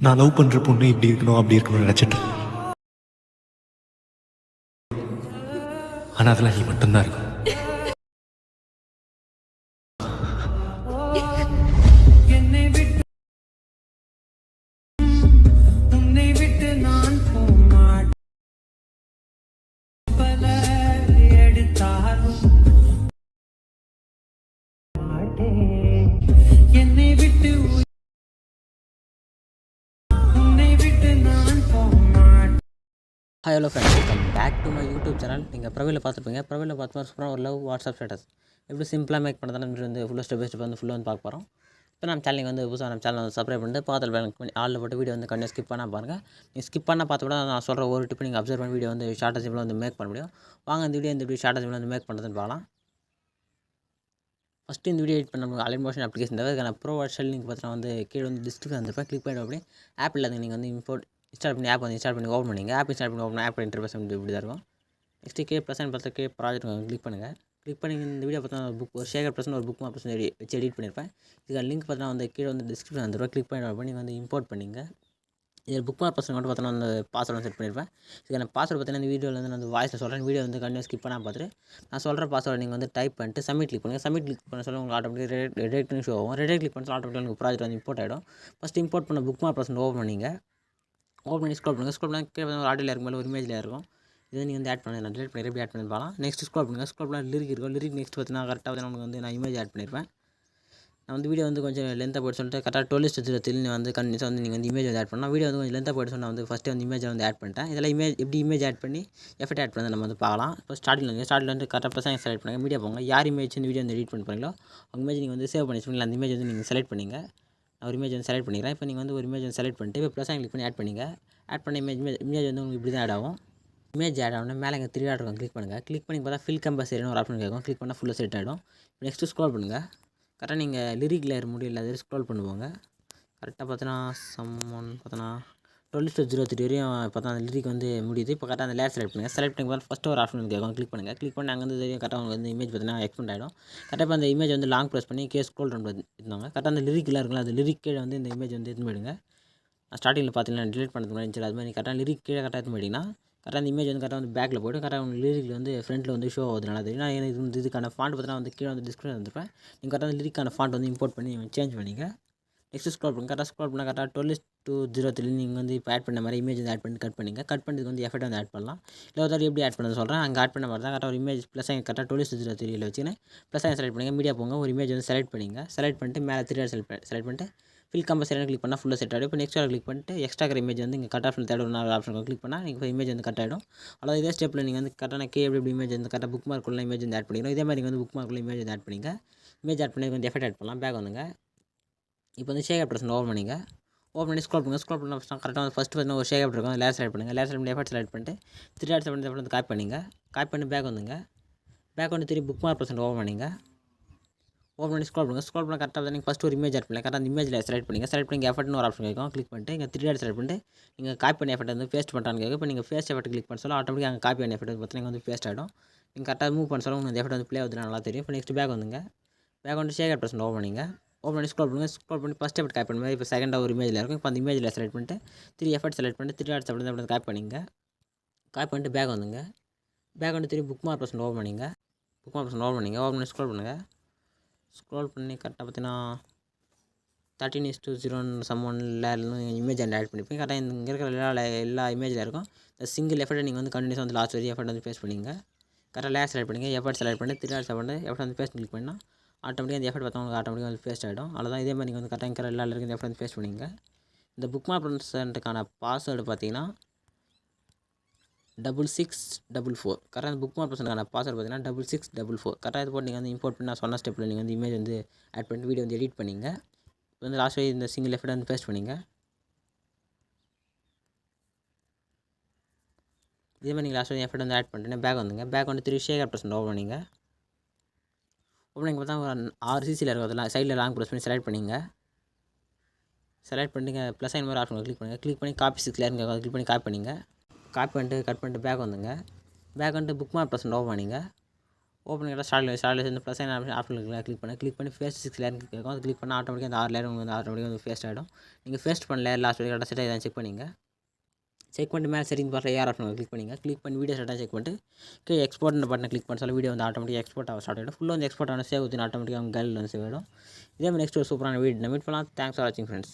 நான் லவ் பண்ணுற பொண்ணு இப்படி இருக்கணும் அப்படி இருக்கணும்னு நினச்சிட்டேன். ஆனால் அதெல்லாம் நீ மட்டும்தான் இருக்கும். Hi hello friends, welcome back to my YouTube channel. நீங்கள் ப்ரொஃபைலில் பார்த்துருப்பீங்க. ப்ரொஃபைலில் பார்த்து சூப்பராக ஒரு லவ் வாட்ஸ்அப் ஸ்டேட்டஸ் எப்படி சிம்பிளாக மேக் பண்ணுறதுன்னு வந்து ஃபுல்லாக ஸ்டெப் பை ஸ்டெப் வந்து ஃபுல்லாக வந்து பார்க்க போகிறோம். இப்போ நம்ம சேனலுக்கு வந்து புதுசாக நம்ம சேனல் வந்து சப்ஸ்கிரைப் பண்ணிட்டு பார்த்து பண்ணி ஆளில் போட்டு வீடியோ வந்து கண்டிப்பாக ஸ்கிப் பண்ணால் பாருங்கள். நீங்கள் ஸ்கிப் பண்ணால் பார்த்து கூட நான் சொல்கிற ஒரு டிப்பு நீங்கள் அப்சர்வ் பண்ணி வீடியோ வந்து ஷார்ட் சிம்பிளாக வந்து மேக் பண்ண முடியும். வாங்க இந்த வீடியோ ஷார்ட் சிம்பிளாக வந்து மேக் பண்ணுறதுன்னு பார்க்கலாம். ஃபஸ்ட்டு இந்த வீடியோ எடிட் பண்ண அலைட் மோஷன் அப்ளிகேஷன் அதுக்கான ப்ரோ வெர்ஷன் லிங்க் பார்த்தீங்கன்னா வந்து கீழே வந்து டிஸ்கிரிப்ஷன் வந்துருப்பேன். கிளிக் பண்ணி அப்படியே ஆப் இல்லாத நீங்கள் வந்து இன்ஸ்டால் பண்ணி ஆப் வந்து இன்ஸ்டால் பண்ணி ஓப்பன் பண்ணிங்க. ஆப் இன்ஸ்டால் பண்ணி ஓப்பன் ஆப் இன்டர்ஃபேஸ் வந்து இப்படி தான் இருக்கும். நெக்ஸ்ட்டு ப்ளஸ் பார்த்து ப்ராஜெக்ட் கிளிக் பண்ணுங்கள். கிளிக் பண்ணி இந்த வீடியோ பார்த்தா ஒரு ஷேகர் ப்ளஸ் ஒரு புக் ப்ளஸ் வச்சு எடிட் பண்ணியிருப்பேன். இதுக்கான லிங்க் பார்த்தா வந்து கீழே வந்து டிஸ்கிரிப்ஷன் வந்துருப்பேன். கிளிக் பண்ணி நீங்கள் வந்து இம்போர்ட் பண்ணிங்க. இதில் புக் மார்க் பர்சன் மட்டும் பார்த்தோன்னா அந்த பாஸ்வேர்டு வந்து செட் பண்ணியிருப்பேன். இதுக்கான பாஸ்வேர்டு பார்த்தீங்கன்னா இந்த வீடியோவில் வந்து நான் வாய்ஸில் சொல்கிறேன். வீடியோ வந்து கண்டிப்பாக ஸ்கிப் பண்ணால் பார்த்துட்டு நான் சொல்கிற பாஸ்வேர்டு நீங்கள் வந்து டைப் பண்ணிட்டு சப்மிட் கிளிக் பண்ணுங்கள். சப்மிட் கிளிக் பண்ண சொல்ல உங்களுக்கு ஆட்டோமேட்டிக் ரெடெக்ட்னு ஷோ ஆகும். ரெடெக்ட் கிளிக் பண்ணி ஆட்டோமேட்டிக் உங்களுக்கு ப்ராஜெக்ட் வந்து இம்போர்ட் ஆகிடும். ஃபஸ்ட் இம்போர்ட் பண்ண புக் மார்க் பர்சன் ஓப்பன் பண்ணிங்க. ஓப்பன் பண்ணி ஸ்க்ரோல் பண்ணுங்கள். ஸ்க்ரோல் பண்ணி கீழே ஒரு ஆடியோவில் இருக்கும் போது ஒரு இமேஜில் இருக்கும். இதை நீங்கள் வந்து ஆட் பண்ணி நான் டெலிட் பண்ணி எப்படி ஆட் பண்ணி பார்க்கலாம். நெக்ஸ்ட் ஸ்க்ரோல் பண்ணுங்கள். ஸ்க்ரோல் பண்ணால் லிரிக் இருக்கும். லிரிக் நெக்ஸ்ட் பார்த்தீங்கன்னா கரெக்டாக வந்து நமக்கு வந்து நான் இமேஜ் ஆட் பண்ணியிருப்பேன். நான் வந்து வீடியோ வந்து கொஞ்சம் லென்த்தாக போய்ட்டு சொல்லிட்டு கரெக்டாக 12:03 வந்து கண்டிப்பாக வந்து நீங்கள் வந்து இமேஜ் வந்து ஆட் பண்ணலாம். வீடியோ வந்து கொஞ்சம் லென்த்தாக போய்ட்டு சொன்னால் வந்து ஃபஸ்ட்டு வந்து இமேஜ் வந்து ஆட் பண்ணிட்டேன். இதில் எப்படி இமேஜ் ஆட் பண்ணி எஃபெக்ட் ஆட் பண்ணி நம்ம வந்து பார்க்கலாம். இப்போ ஸ்டார்டில் வந்து கரெக்டாக ப்ளஸ் செலக்ட் பண்ணுங்கள். மீடியா போங்க. யார் இமேஜ் வந்து வீடியோ வந்து எடிட் பண்ணி போகிறீங்களோ அவங்க இமேஜ் நீங்கள் வந்து சேவ் பண்ணி வச்சுக்கோங்களா. அந்த இமேஜ் வந்து நீங்கள் செலக்ட் பண்ணிங்க. நான் ஒரு இமேஜ் வந்து செலக்ட் பண்ணிக்கிறேன். இப்போ நீங்கள் வந்து ஒரு இமேஜ் வந்து செலக்ட் பண்ணிட்டு இப்போ ப்ளஸ் கிளிக் பண்ணி ஆட் பண்ணிங்க. ஆட் பண்ண இமேஜ் வந்து உங்களுக்கு இப்படி தான் ஆட் ஆகும். இமேஜ் ஆட் ஆகணும். மேலே இங்கே 3 டாட் இருக்கும். கிளிக் பண்ணுங்கள். கிளிக் பண்ணி பார்த்தா ஃபில் கம்பல்சரின்னு ஒரு ஆப்ஷன் கேட்கும். கிளிக் பண்ணால் ஃபுல்லாக செட் ஆகிடும். நெக்ஸ்ட்டு ஸ்க்ரோல் பண்ணுங்கள். கரெக்டாக நீங்கள் லிரிக் லேயர் முடியல அது ஸ்க்ரோல் பண்ணுவாங்க. கரெக்டாக பார்த்தோன்னா பார்த்தோன்னா 12:03 வரையும் பார்த்தா அந்த லிரிக் வந்து முடியுது. இப்போ கரெக்டாக அந்த லேயர் செலக்ட் பண்ணுங்கள். செலக்ட் பண்ணி பார்த்தா ஃபஸ்ட்டு ஒரு ஆப்ஷன் கேட்கும். கிளிக் பண்ணுங்கள். கிளிக் பண்ணி அங்கே வந்து கரெக்டாக உங்களுக்கு வந்து இமேஜ் பார்த்தீங்கன்னா எக்ஸ்பெண்ட் ஆகிடும். கரெக்டாக இப்போ அந்த இமேஜ் வந்து லாங் ப்ரெஸ் பண்ணி ஸ்க்ரோல் இருந்தாங்க. கரெக்டாக அந்த லிரிக்கில் இருக்குல்ல அந்த லிரிக் கீழே வந்து இந்த இமேஜ் வந்து எடுத்து போயிடுங்க. ஸ்டார்டிங்கில் பார்த்தீங்கன்னா டிலீட் பண்ணுறது மாதிரி இருந்துச்சு. அது மாதிரி கரெக்டாக லிரிக் கீழே கரெக்டாக எடுத்து போயிட்டீங்கன்னா கரெக்டாக அந்த இமேஜ் வந்து கரெக்டாக வந்து பேக்கில் போய்ட்டு கரெக்டாக உங்களுக்கு லிரிக்கில் வந்து ஃப்ரண்ட்டில் வந்து ஷோ ஆகுது. நல்லா தெரியும். நான் இதுக்கான ஃபாண்ட் பார்த்தீங்கன்னா வந்து கீழே வந்து டிஸ்கிரிப்ஷன் வந்துருப்பேன். நீங்கள் கரெக்டாக அந்த லிரிக்கான ஃபாண்ட் வந்து இம்போர்ட் பண்ணி சேஞ்ச் பண்ணிங்க. நெக்ஸ்ட் ஸ்க்ரோல் பண்ணுங்கள். கரெக்டாக ஸ்க்ரோல் பண்ணால் கரெக்டாக 12:03 நீங்கள் வந்து இப்போ ஆட் பண்ண மாதிரி இமேஜ் வந்து ஆட் பண்ணி கட் பண்ணிங்க. கட் பண்ணிட்டு வந்து எஃபெக்ட் வந்து ஆட் பண்ணலாம். இல்லை ஒரு எப்படி ஆட் பண்ணது சொல்கிறேன். அங்கே ஆட் பண்ண மாதிரி தான் கரெக்டாக ஒரு இமேஜ் ப்ளஸ் கரெக்டாக 12:03 வச்சுன்னு ப்ளஸ் செலக்ட் பண்ணிங்க. மீடியா போங்க. ஒரு இமேஜ் வந்து செலக்ட் பண்ணிங்க. செலக்ட் பண்ணிட்டு மேலே 3 செலக்ட் பண்ணிட்டு ஃபில் கம்பல்சரியாக கிளிக் பண்ணால் ஃபுல்லாக செட் ஆகிடும். இப்போ நெக்ஸ்ட் கிளிக் பண்ணிட்டு எக்ஸ்ட்ரா இமேஜ் வந்து இங்கே கட் ஆப்ஷன் தேட ஒரு ஆப்ஷன் கிளிக் பண்ணால் நீங்கள் இமேஜ் வந்து கட் ஆகிடும். அதாவது இதே ஸ்டெப்பில் நீங்கள் வந்து கரெக்டான எப்படி இமேஜ் வந்து கரெக்டாக புக் மார்க் உள்ள இமேஜ் வந்து ஆட் பண்ணிக்கணும். இதே மாதிரி நீங்கள் வந்து புக் மார்க் உள்ள இமேஜ் வந்து ஆட் பண்ணிங்க. இமேஜ் ஆட் பண்ணி வந்து எஃபெக்ட் ஆட் பண்ணலாம். பேக் வந்துங்க. இப்போ வந்து ஷேக் ஆப்ஷன் ஓப்பன் பண்ணிங்க. ஓப்பன் பண்ணி ஸ்க்ரோல் பண்ணுங்கள். ஸ்க்ரோல் பண்ண கரெக்டாக வந்து ஃபஸ்ட்டு பார்த்தீங்கன்னா ஒரு ஷேக் ஆப் இருக்கும். லேயர் செலக்ட் பண்ணுங்கள். லேயர் செலக்ட் பண்ணி எஃபெக்ட் செலக்ட் பண்ணிட்டு 3 டாட் செலக்ட் பண்ணி வந்து காப்பி பண்ணிங்க. காப்பி பண்ணி பேக் வந்துங்க. பேக் வந்து திரும்பி புக் மார்க் பர்சன்ட் ஓப்பன் பண்ணிங்க. ஓப்பன் பண்ணி ஸ்க்ரோல் பண்ணுங்கள். ஸ்க்ரோல் பண்ண கரெக்டாக நீங்கள் ஃபஸ்ட்டு ஒரு இமேஜ் ஆட் பண்ணலாம். கரெக்டாக அந்த இமேஜில் செலக்ட் பண்ணிங்க. செலக்ட் பண்ணி எஃபெக்ட்னு ஒரு ஆப்ஷன் கேட்கும். கிளிக் பண்ணிட்டு இங்கே 3 டாட் செலக்ட் பண்ணிட்டு நீங்கள் காப்பி பண்ணி எஃபெக்ட் வந்து பேஸ்ட் பண்ணுறான்னு கேட்கும். இப்போ நீங்கள் பேஸ்ட் எஃபெக்ட் கிளிக் பண்ண சொல்ல ஆட்டோமேட்டிக்காக அங்கே காப்பி பண்ணி எஃபெக்ட் பார்த்தீங்கன்னா வந்து பேஸ்ட் ஆகிடும். நீங்கள் கரெக்டாக மூவ் பண்ண சொல்ல உங்களுக்கு அந்த எஃபெக்ட் வந்து ப்ளே ஆகுது நல்லா தெரியும். இப்போ நெக்ஸ்ட் பேக் வந்துங்க. பேக் வந்து ஷேக் ஆப்ஷன் ஓப்பன் பண்ணிங்க. ஓப்பன் பண்ணி ஸ்க்ரோல் பண்ணுங்கள். ஸ்க்ரோல் பண்ணி ஃபஸ்ட் எஃபெக்ட் காப்பி பண்ணுங்கள். இப்போ செகண்டாக ஒரு இமேஜில் இருக்கும். இப்போ அந்த இமேஜில் செலக்ட் பண்ணிட்டு 3 எஃபெக்ட் செலக்ட் பண்ணிட்டு 3 டாட் செலக்ட் பண்ணி காப்பி பண்ணிங்க. காப்பி பண்ணிட்டு பேக் வந்துங்க. பேக் வந்து திரும்பி புக் மார்க் பர்சன்ட் ஓப்பன் பண்ணிங்க. புக் மார்க் பர்சன்ட் ஓப்பன் பண்ணிங்க. ஓப்பன் பண்ணி ஸ்க்ரோல் பண்ணுங்கள். ஸ்க்ரோல் பண்ணி கரெக்டாக பார்த்தீங்கன்னா 13:0 சம்மன் லேயர்னு இமேஜ் ஆட் பண்ணிப்பீங்க. கரெக்டாக இங்கே இருக்கிற எல்லா இமேஜில் இருக்கும். இந்த சிங்கிள் எஃபெக்ட்டை நீங்கள் வந்து கண்டினியூஸாக வந்து லாஸ்ட் வரையும் எஃபெக்ட் வந்து பேஸ்ட் பண்ணிங்க. கரெக்டாக லேயர் செலக்ட் பண்ணிங்க. எஃபெக்ட் செலக்ட் பண்ணி 3 டாட் செலக்ட் பண்ணி எஃபெக்ட் வந்து பேஸ்ட் கிளிக் பண்ணால் ஆட்டோமேட்டிக்காக அந்த எஃபெக்ட் பார்த்தா ஆட்டோமேட்டிக்காக வந்து பேஸ்ட் ஆகிடும். அவ்வளோதான். இதே மாதிரி நீங்கள் வந்து கரெக்டாக இருக்கிற எல்லா இருக்கிற எஃபெக்ட் வந்து பேஸ்ட் பண்ணிங்க. இந்த புக் மார்க் பர்சன்ட்டுக்கான பாஸ்வேர்டு பார்த்தீங்கன்னா 6644. கரெக்டாக அந்த புக் மார்க் பர்சன்ட்டுக்கான பாஸ்வேர்டு பார்த்தீங்கன்னா 6644. கரெக்டாக இது போட்டு நீங்கள் வந்து இம்போர்ட் பண்ணி நான் சொன்ன ஸ்டெப்பில் நீங்கள் வந்து இமேஜ் வந்து ஆட் பண்ணி வீடியோ வந்து எடிட் பண்ணிங்க. இப்போ வந்து லாஸ்ட் இந்த சிங்கிள் எஃபெக்ட் வந்து பேஸ்ட் பண்ணிங்க. இதே மாதிரி நீங்கள் லாஸ்ட் எஃபெக்ட் வந்து ஆட் பண்ணிட்டு பேக் வந்துங்க. பேக் வந்து 3 ஷேக் ஆப்ஷன் ஓப்பன் பண்ணிங்க. ஓப்பன் பண்ணி பார்த்தா ஒரு 6 சிசியில் இருக்கும். அதெல்லாம் சைடில் லாங் ப்ரெஸ் பண்ணி செலக்ட் பண்ணிங்க. செலக்ட் பண்ணிட்டு ப்ளஸ் மாதிரி ஆப்ஷன் கிளிக் பண்ணுங்கள். கிளிக் பண்ணி காப்பி கிளியருங்க கிளிக் பண்ணி காப்பி பண்ணிங்க. காப்பி பண்ணிட்டு கட் பண்ணிட்டு பேக் வந்துங்க. பேக் வந்துட்டு புக் மார்க் பர்சன்ட் ஓப்பன் பண்ணிங்க. ஓப்பன் கிட்ட ஸ்டார்ட் இந்த ப்ளஸ் ஆப்ஷன் கிளிக் பண்ணி ஃபேஸ் 6 லேயர் கேட்கும். அது கிளிக் பண்ணால் ஆட்டோமேட்டிக்காக அந்த 6 லேயர் உங்களுக்கு வந்து ஆட்டோமேட்டிக்காக வந்து ஃபேஸ்ட் ஆகிடும். நீங்கள் ஃபேஸ்ட் பண்ண லேயர் லாஸ்ட் வரைக்கும் கரெக்டாக செட் ஆகிதான் செக் பண்ணிங்க. செக் பண்ணிட்டு மேலே செட்டிங் பார்த்து ஏஆர் ஆப்ஷன் கிளிக் பண்ணிங்க. கிளிக் பண்ணி வீடியோ செட்டாக செக் பண்ணிட்டு கீழே எக்ஸ்போர்ட் பட்டனை கிளிக் பண்ண சொல்ல வீடியோ வந்து ஆட்டோமேட்டிக்காக எக்ஸ்போர்ட் ஆக ஸ்டார்ட் ஆகிடும். ஃபுல்லாக வந்து எக்ஸ்போர்ட் ஆன சேவ் வந்து ஆட்டோமேட்டிக்காக உங்கள் கையில் வந்து சேவ் ஆகிடும். இதே மாதிரி நெக்ஸ்ட் ஒரு சூப்பரான வீடியோ மீட் பண்ணலாம். தேங்க்ஸ் ஃபார் வாட்சிங் ஃப்ரெண்ட்ஸ்.